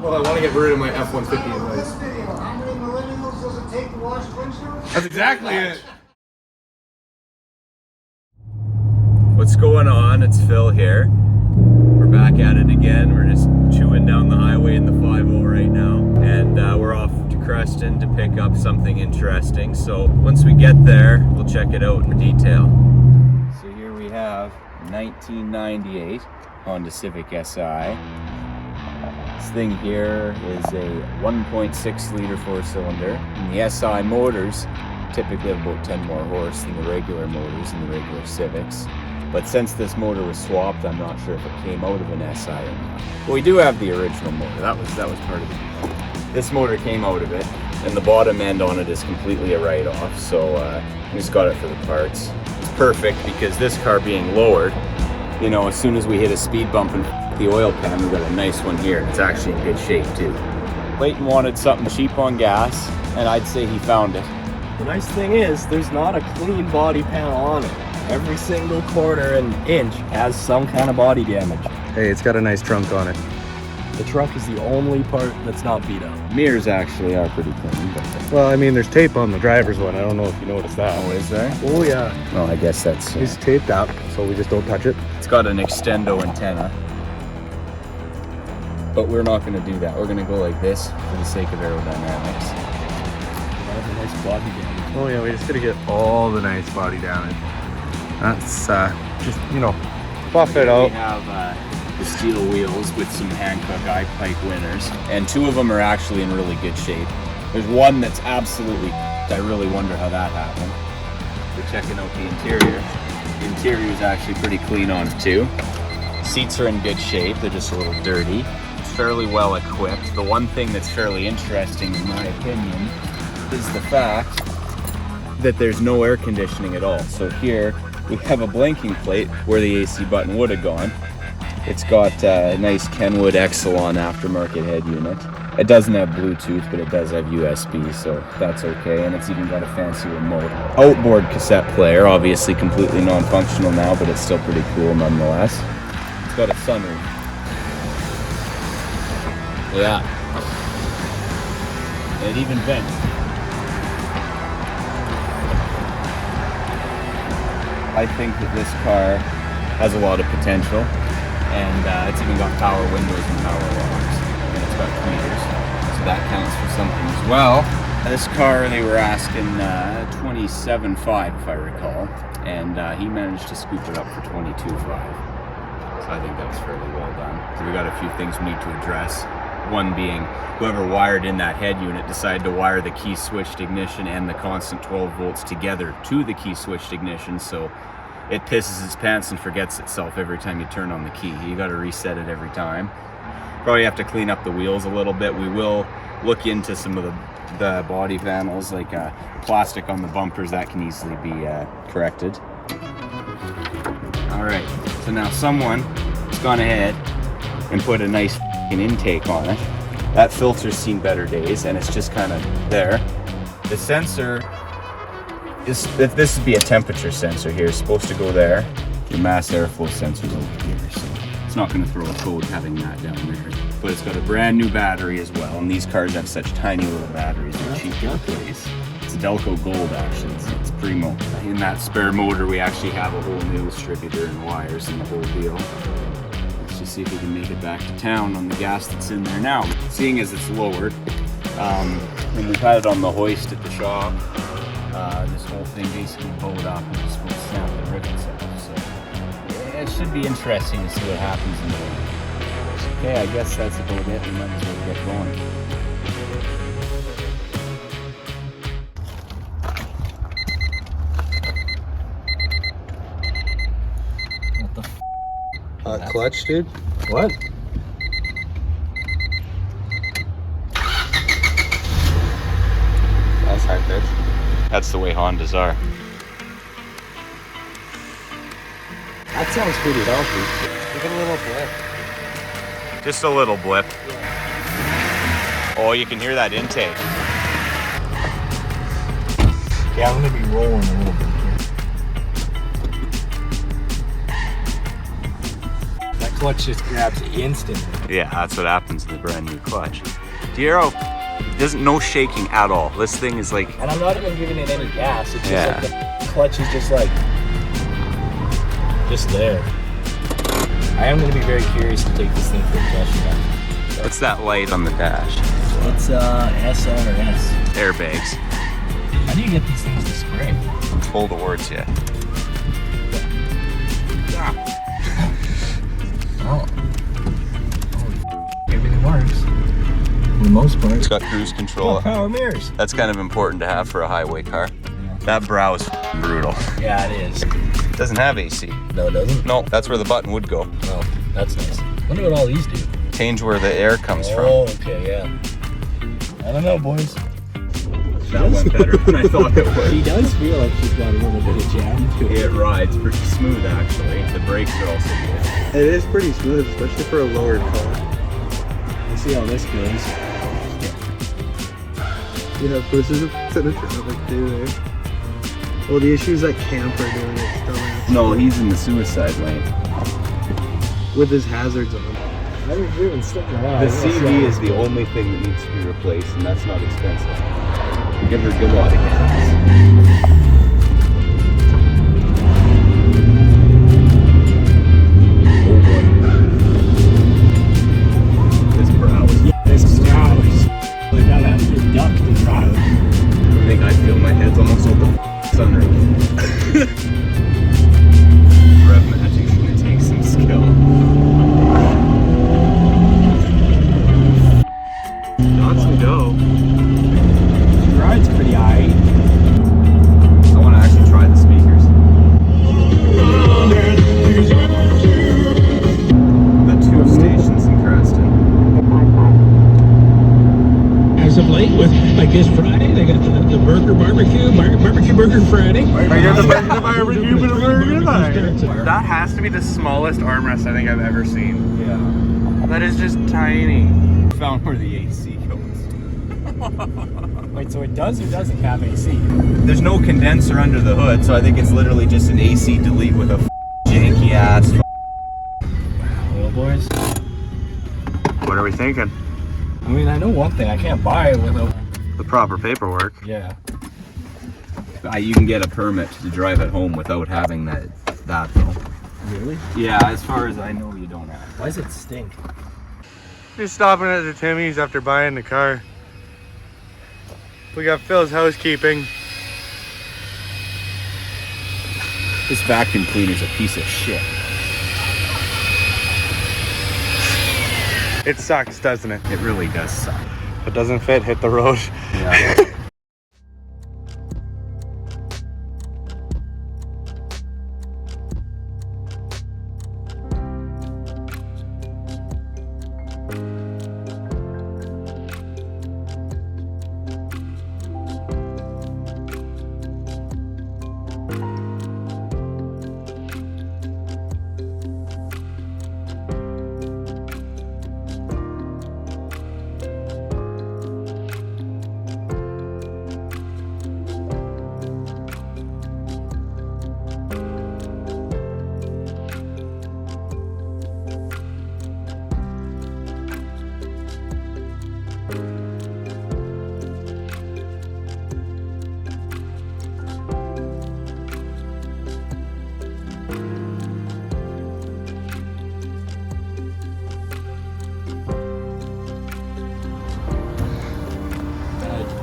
Well, I want to get rid of my F-150 anyways. How many millennials does it take to wash windshields? That's exactly it. What's going on? It's Phil here. We're back at it again. We're just chewing down the highway in the 5-0 right now. And we're off to Creston to pick up something interesting. So once we get there, we'll check it out in detail. So here we have 1998 Honda Civic Si. This thing here is a 1.6 liter 4-cylinder. And the SI motors typically have about 10 more horse than the regular motors in the regular Civics. But since this motor was swapped, I'm not sure if it came out of an SI or not. But we do have the original motor. That was part of the deal. This motor came out of it, and the bottom end on it is completely a write-off. So we just got it for the parts. It's perfect because this car being lowered, you know, as soon as we hit a speed bump and the oil pan, we got a nice one here. It's actually in good shape too. Layton wanted something cheap on gas, and I'd say he found it. The nice thing is, there's not a clean body panel on it. Every single corner and inch has some kind of body damage. Hey, it's got a nice trunk on it. The trunk is the only part that's not beat up. Mirrors actually are pretty clean. But Well, I mean, there's tape on the driver's one. I don't know if you noticed that. oh, is there? Oh, yeah. Well, I guess that's... It's taped up, so we just don't touch it. It's got an extendo antenna. But we're not going to do that. We're going to go like this for the sake of aerodynamics. That's a nice body damage. Oh, yeah, we just got to get all the nice body damage. That's just, you know, buff it out. We have the steel wheels with some Hankook I-pipe winners, and two of them are actually in really good shape. There's one that's absolutely, I really wonder how that happened. We're checking out the interior. The interior is actually pretty clean on it too. Seats are in good shape, they're just a little dirty. It's fairly well equipped. The one thing that's fairly interesting in my opinion is the fact that there's no air conditioning at all. So here, we have a blanking plate where the AC button would have gone. It's got a nice Kenwood Exelon aftermarket head unit. It doesn't have Bluetooth, but it does have USB, so that's okay. And it's even got a fancy remote. Outboard cassette player, obviously completely non-functional now, but it's still pretty cool nonetheless. It's got a sunroof. Yeah. It even vents. I think that this car has a lot of potential, and it's even got power windows and power locks, and it's got tweeters, so that counts for something as well. This car, they were asking $27,500 if I recall, and he managed to scoop it up for $22,500. So I think that was fairly well done. So we got a few things we need to address. One being, whoever wired in that head unit decided to wire the key switched ignition and the constant 12 volts together to the key switched ignition, so it pisses its pants and forgets itself every time you turn on the key. You got to reset it every time. Probably have to clean up the wheels a little bit. We will look into some of the body panels, like plastic on the bumpers. That can easily be corrected. All right, so now someone has gone ahead and put a nice intake on it. That filter's seen better days, and it's just kind of there. The sensor is, this would be a temperature sensor here, it's supposed to go there. Your mass airflow sensor's over here, so it's not going to throw a code having that down there. But it's got a brand new battery as well, and these cars have such tiny little batteries, they're cheap to replace. It's Delco Gold actually, it's primo. In that spare motor we actually have a whole new distributor and wires and the whole deal. Let's just see if we can make it back to town on the gas that's in there now. Seeing as it's lowered, when we've had it on the hoist at the shop, this whole thing basically bowed up and just will snap the rivets off. So yeah, it should be interesting to see what happens in there. Okay, I guess that's about it. We might as well get going. What the Hot clutch, dude. What? That's high pitch. That's the way Hondas are. That sounds pretty healthy. Give it a little blip. Just a little blip. Oh, you can hear that intake. Yeah, I'm gonna be rolling a little bit here. Next clutch just grabs instantly. Yeah, that's what happens in the brand new clutch. The Aero doesn't no shaking at all. This thing is like, And I'm not even giving it any gas. It's just Yeah. like the clutch is just there. I am going to be very curious to take this thing for a test drive. what's that light on the dash? It's S on or S. Airbags. How do you get these things to spray? Pull towards you. Oh. Everything works. For the most part. It's got cruise control. Power mirrors. That's kind of important to have for a highway car. That brow is brutal. Yeah, it is. It doesn't have AC. No, it doesn't? No, that's where the button would go. Oh, that's nice. Wonder what all these do. Change where the air comes Oh, from. okay, yeah. I don't know, boys. That went better than I thought it would. She does feel like she's got a little bit of jam to it. It rides pretty smooth, actually. The brakes are also good. It is pretty smooth, especially for a lowered car. Let's see how this goes. Yeah, pushes it to the traffic too, eh? Well, the issue is that camper doing it still. No, he's in the suicide lane. With his hazards on. I haven't driven stuff in a while. The CV is the only thing that needs to be replaced, and that's not expensive. Give her a good lot of gas. This brow is... This brow is like how that duck to drive. I think I feel my head's almost out the sunroof. Rev magic's gonna take some skill. Lots to go. Ride's pretty high. I want to actually try the speakers. The tube stations in Creston. As of late, with like this Friday, they got the burger barbecue burger Friday. That has to be the smallest armrest I think I've ever seen. Yeah. That is just tiny. Found where the AC goes. Wait, so it does or doesn't have AC? There's no condenser under the hood, so I think it's literally just an AC delete with a janky ass. Well, boys. What are we thinking? I mean, I know one thing. I can't buy it without... The proper paperwork. Yeah. You can get a permit to drive at home without having that though. Really? Yeah, as far as I know, you don't have. Why does it stink? Just stopping at the Timmy's after buying the car. We got Phil's housekeeping. This vacuum cleaner's a piece of shit. It sucks, doesn't it? It really does suck. If it doesn't fit, hit the road. Yeah.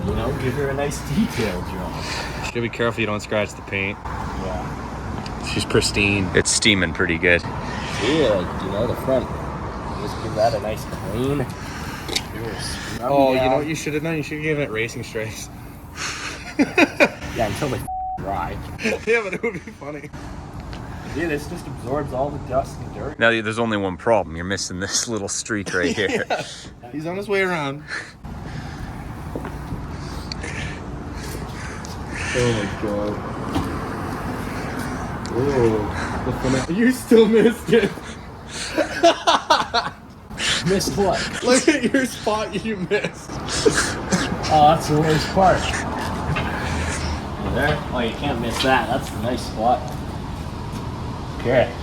You know, give her a nice detail job. You gotta be careful you don't scratch the paint. Yeah. She's pristine. It's steaming pretty good. Yeah, like, you know, the front. Just give that a nice clean. Oh, you know what you should have done? You should have given it racing stripes. Yeah, until they dry. Yeah, but it would be funny. Yeah, this just absorbs all the dust and dirt. Now there's only one problem. You're missing this little streak right here. Yeah. He's on his way around. Oh my god. Oh, you still missed it. Missed what? Look at your spot you missed. Oh, that's the worst part. There? Oh, you can't miss that. That's the nice spot. Okay.